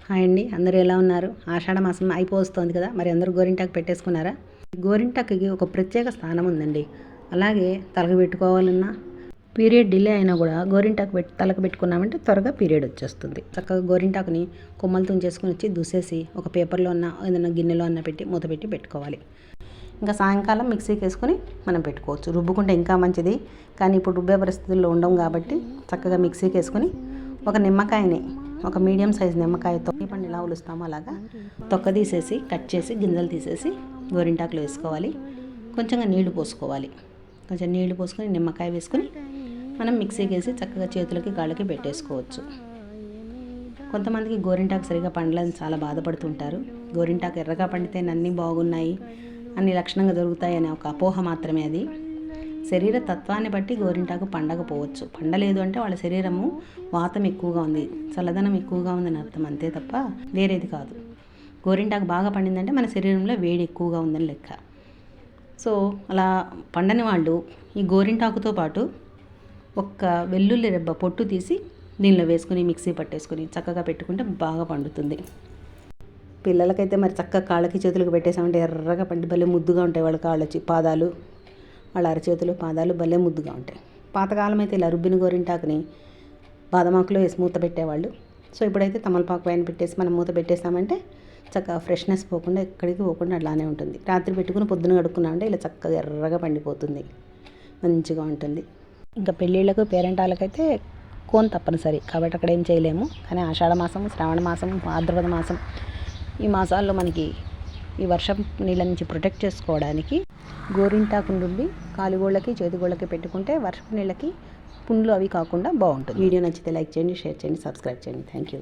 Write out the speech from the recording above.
Hi అండి, అందరూ ఎలా ఉన్నారు? ఆషాఢ మాసం అయిపోతుంది కదా, మరి అందరూ గోరింటాకు పెట్టేసుకున్నారా? గోరింటాకుకి ఒక ప్రత్యేక స్థానం ఉందండి. అలాగే తలకు పెట్టుకోవాలన్నా పీరియడ్ డిలే అయినా కూడా గోరింటాకు తలకు పెట్టుకున్నామంటే త్వరగా పీరియడ్ వచ్చేస్తుంది. చక్కగా గోరింటాకుని కొమ్మలు తుంచేసుకుని వచ్చి దూసేసి ఒక పేపర్లో అన్న ఏదైనా గిన్నెలో అన్న పెట్టి మూత పెట్టి పెట్టుకోవాలి. ఇంకా సాయంకాలం మిక్సీకి వేసుకొని మనం పెట్టుకోవచ్చు. రుబ్బుకుంటే ఇంకా మంచిది, కానీ ఇప్పుడు రుబ్బే పరిస్థితుల్లో ఉండవు కాబట్టి చక్కగా మిక్సీకి వేసుకొని ఒక నిమ్మకాయని, ఒక మీడియం సైజ్ నిమ్మకాయతో పండు ఎలా ఉలుస్తామో అలాగా తొక్క తీసేసి కట్ చేసి గింజలు తీసేసి గోరింటాకులో వేసుకోవాలి. కొంచెంగా నీళ్లు పోసుకోవాలి. కొంచెం నీళ్లు పోసుకొని నిమ్మకాయ వేసుకొని మనం మిక్సీకి వేసి చక్కగా చేతులకి కాళ్ళకి పెట్టేసుకోవచ్చు. కొంతమందికి గోరింటాకు సరిగా పండలని చాలా బాధపడుతుంటారు. గోరింటాకు ఎర్రగా పండితే అన్నీ బాగున్నాయి, అన్ని లక్షణంగా దొరుకుతాయి అనే ఒక అపోహ మాత్రమే అది. శరీర తత్వాన్ని బట్టి గోరింటాకు పండకపోవచ్చు. పండలేదు అంటే వాళ్ళ శరీరము వాతం ఎక్కువగా ఉంది, చల్లదనం ఎక్కువగా ఉందని అర్థం, అంతే తప్ప వేరేది కాదు. గోరింటాకు బాగా పండిందంటే మన శరీరంలో వేడి ఎక్కువగా ఉందని లెక్క. సో అలా పండని వాళ్ళు ఈ గోరింటాకుతో పాటు ఒక్క వెల్లుల్లి రెబ్బ పొట్టు తీసి దీనిలో వేసుకుని మిక్సీ పట్టేసుకుని చక్కగా పెట్టుకుంటే బాగా పండుతుంది. పిల్లలకైతే మరి చక్కగా కాళ్ళకి చేతులకు పెట్టేసామంటే ఎర్రగా పండి భలే ముద్దుగా ఉంటాయి. వాళ్ళ కాళ్ళకి పాదాలు, వాళ్ళ అరచేతులు పాదాలు భలే ముద్దుగా ఉంటాయి. పాతకాలం అయితే ఇలా రుబ్బిన గోరింటాకుని బాదమాకులో వేసి మూత పెట్టేవాళ్ళు. సో ఇప్పుడైతే తమలపాకు పైన పెట్టేసి మనం మూత పెట్టేసామంటే చక్కగా ఫ్రెష్నెస్ పోకుండా ఎక్కడికి పోకుండా అట్లానే ఉంటుంది. రాత్రి పెట్టుకుని పొద్దున కడుక్కున్నామంటే ఇలా చక్కగా ఎర్రగా పండిపోతుంది, మంచిగా ఉంటుంది. ఇంకా పెళ్ళిళ్ళకు పేరెంటాలకైతే కోన్ తప్పనిసరి కాబట్టి అక్కడ ఏం చేయలేము. కానీ ఆషాఢ మాసం, శ్రావణ మాసం, భాద్రపద మాసం ఈ మాసాల్లో మనకి ఈ వర్షం నీళ్ళ నుంచి ప్రొటెక్ట్ చేసుకోవడానికి గోరింటాకు రుబ్బి కాలుగోళ్ళకి చేతిగోళ్ళకి పెట్టుకుంటే వర్షపు నీళ్ళకి పుండ్లు అవి కాకుండా బాగుంటుంది. వీడియో నచ్చితే లైక్ చేయండి, షేర్ చేయండి, సబ్స్క్రైబ్ చేయండి. Thank you.